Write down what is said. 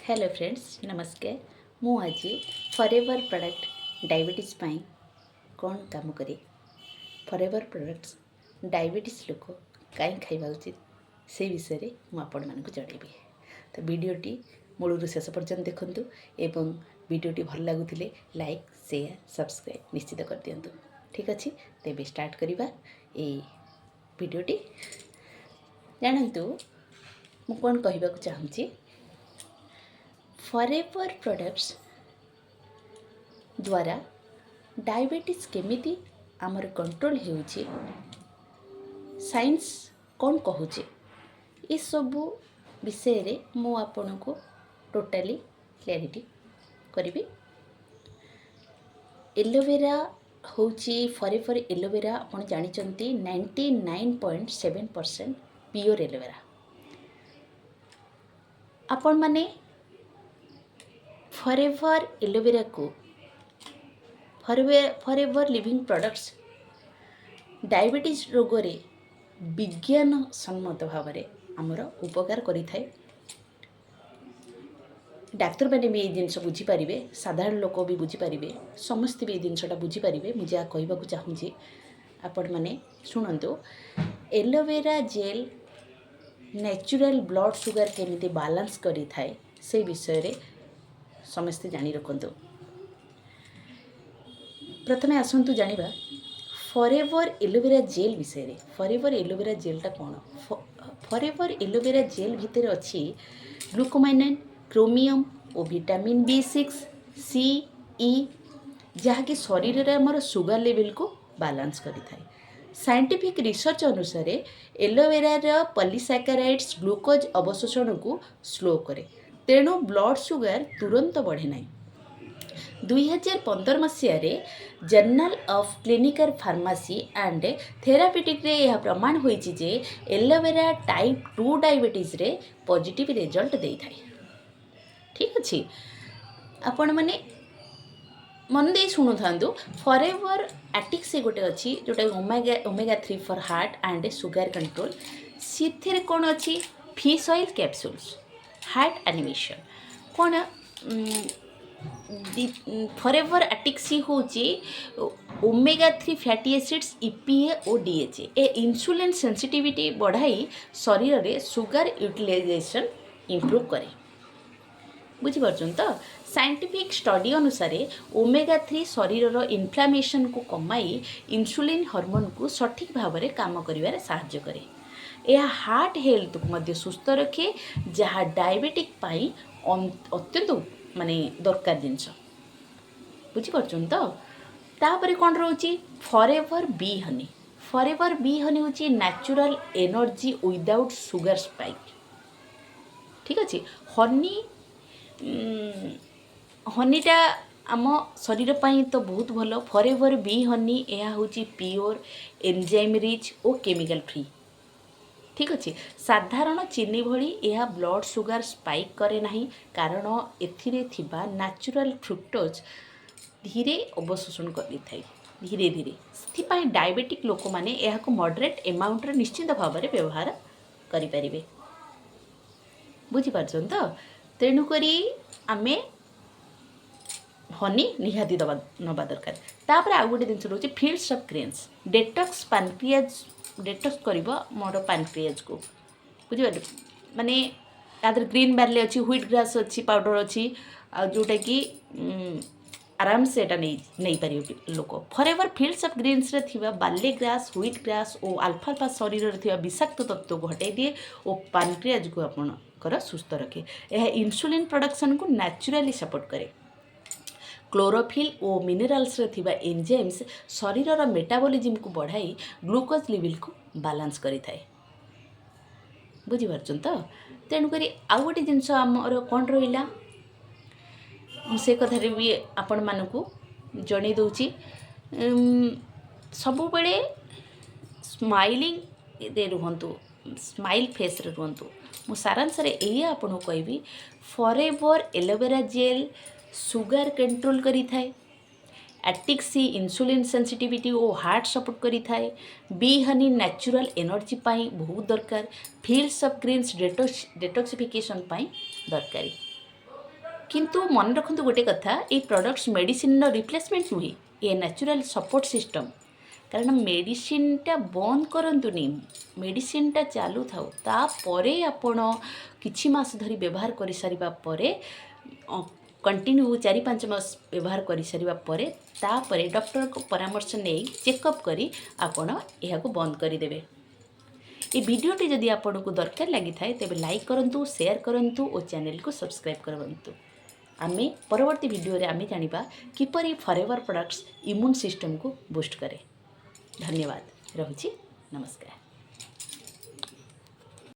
Hello friends नमस्कार मु आज फॉरएवर प्रोडक्ट डायबिटीज पाई कौन काम करे फॉरएवर प्रोडक्ट्स डायबिटीज लोक कहीं खाइबा उचित से विषय में मुझे आपण मानक जनइबी। तो वीडियोटी मूलरू शेष पर्यंत देखंतु एवं वीडियोटी भल लगुले लाइक शेयर सब्सक्राइब निश्चित कर दियंतु। ठीक अच्छे तेज स्टार्ट करवा वीडियोटी। जानतु मु कौन कहबा चाहूँगी फॉरएवर प्रोडक्ट्स द्वारा डायबिटीज केमिति आमर कंट्रोल होउछि साइंस कौन कहूचे ये सबू विषय रे मु आपन को टोटाली क्लैरिटी करी। एलोवेरा होउछि फॉरएवर एलोवेरा आपण जानिचंती 99.7% प्योर एलोवेरा। आपण माने फॉरएवर एलोवेरा को फॉरएवर लिविंग प्रोडक्ट्स डायबिटीज रोग रे विज्ञान सम्मत भाव में आमर उपकार करि थाए। डाक्तर मैंने भी ये जिनस बुझीपारे साधारण लोक भी बुझीपारे समस्ते भी ये जिनसा बुझीपारे। मुझे जहाँ कहवाक चाहूँगी आपण मैंने शुणु aloe vera gel natural blood sugar केमिति बालांस करि थाए से विषय रे समस्ते जानी रखु। प्रथमे आसतु जानिबा फॉरएवर एलोवेरा जेल विषय रे। फॉरएवर एलोवेरा जेलटा कौन? फॉरएवर एलोवेरा जेल भितर अच्छी ग्लूकोमाइनिन क्रोमियम और विटामिन B6 C E जहाँकि शरीर रे हमर सुगर लेवल को बालांस करि थाए। साइंटिफिक रिसर्च अनुसार एलोवेरा पॉलीसैकेराइड्स ग्लूकोज अवशोषण को स्लो करे तेणु ब्लड सुगर तुरंत बढ़े ना। 2015 मसीह journal of clinical pharmacy and therapeutic रे यह प्रमाण होइछि जे एलोवेरा टाइप 2 डायबिटीज रे पॉजिटिव रिजल्ट दे थाए। ठीक अच्छे आपण माने मन दे शुणु था फॉरएवर एटिक से गोटे अच्छी जोटा omega 3 for heart and sugar control से कौन अच्छी fish oil capsules heart animation कौन फॉरएवर एटिक्सी होची ओमेगा 3 फैटी एसिड्स EPA और DHA ए इंसुलिन सेंसिटिविटी बढ़ाई शरीर रे सुगर यूटिलाइजेशन इंप्रूव करे। बुझीपार्छन तो साइंटिफिक स्टडी अनुसार ओमेगा 3 शरीर इन्फ्लामेशन को कमाई इंसुलिन हार्मोन को सठिक भाव में काम करिवारे सहायता करे। यह हार्ट हेल्थ को मध्य सुस्थ रखे जहाँ डायबिटिक पाई अत्यंत माने दरकार जिनस। बुझीपार्छन तो तापर कौन रोची forever be honey. Forever be honey होची natural energy without sugar spike. ठीक अच्छे हनी हनीटा आम शरीर पाई तो बहुत भल। फॉरएवर बी हनी यह होची प्योर एंजाइम रिच और केमिकल फ्री। ठीक अच्छे साधारण चीनी भली यह ब्लड सुगर स्पाइक करे नहीं कारण एथिरे थिबा नेचुरल फ्रुक्टोज धीरे अवशोषण करि थाए धीरे धीरे। से डायबिटिक लोक माने यह को मॉडरेट अमाउंट रे निश्चित भाव में व्यवहार करि परिबे। बुझीपार्छन तो तेणुकरी आमे हनी निहाती दबा नबा दरकार। तापर आउ गोटे जिन रोचे fields of grains detox pancreas detox करिबो मोर पैनक्रियाज को। बुझिपारे माने तादर ग्रीन बार्ले अच्छी व्हीट ग्रास अच्छी पाउडर अच्छी जोटा कि आराम से एटा नहीं पारे लोक। फॉरएवर फील्ड्स ऑफ ग्रीन्स रे थिबा बार्ले ग्रास व्हीट ग्रास और अल्फाल्फा शरीर रे थिबा विषाक्त तत्व को हटाई दिए और पैनक्रियाज को आपणकर सुस्थ रखे। यह इंसुलिन प्रोडक्शन को नेचुरली सपोर्ट करे। क्लोरोफिल और मिनरल्स रे थिबा एंजाइम्स शरीर रो मेटाबॉलिज्म को बढ़ाई ग्लूकोज लेवल को बालांस करि थाए। बुझीपार्छन तो तेणुकरी आउ गोटे जिनस आमर कौन रहा से कथा भी आपण मानकू जणै दउची सब बेले स्माइलिंग रे रुहंतु स्माइल फेस रे रुहंतु। मु सारांश रे एही आपण कहबी forever aloe vera gel sugar control करि थाए एटिक्सी इंसुलिन सेंसिटिविटी और हार्ट सपोर्ट करि थाए। बी हनी नेचुरल एनर्जी पाई बहुत दरकार। फील्ड्स ऑफ ग्रीन्स डेटॉक्सिफिकेशन पाई दरकारी। किंतु मन रखु गोटे कथा ये प्रोडक्ट्स मेडिसिन रिप्लेसमेंट नुहे ये नेचुरल सपोर्ट सिस्टम कारण मेडिसिनटा बंद करंतुनी मेडिसिनटा चालू थाउ तापरे आपण किछि मास धरी व्यवहार कर सारिबा परे कंटिन्यू 4-5 मास व्यवहार कर सारिबा परे तापरे डॉक्टर को परामर्श नहीं चेकअप करी आपण एहा को बंद करि देबे। ये वीडियोटी जदि आपन को दरकार लगी थाए तेबे लाइक करंतु शेयर करंतु और चैनल को सब्सक्राइब करंतु। आमे परवर्ती वीडियो रे आमे जानिबा किपरि फॉरएवर प्रोडक्ट्स इम्यून सिस्टम को बूस्ट करे। धन्यवाद रहुछि नमस्कार।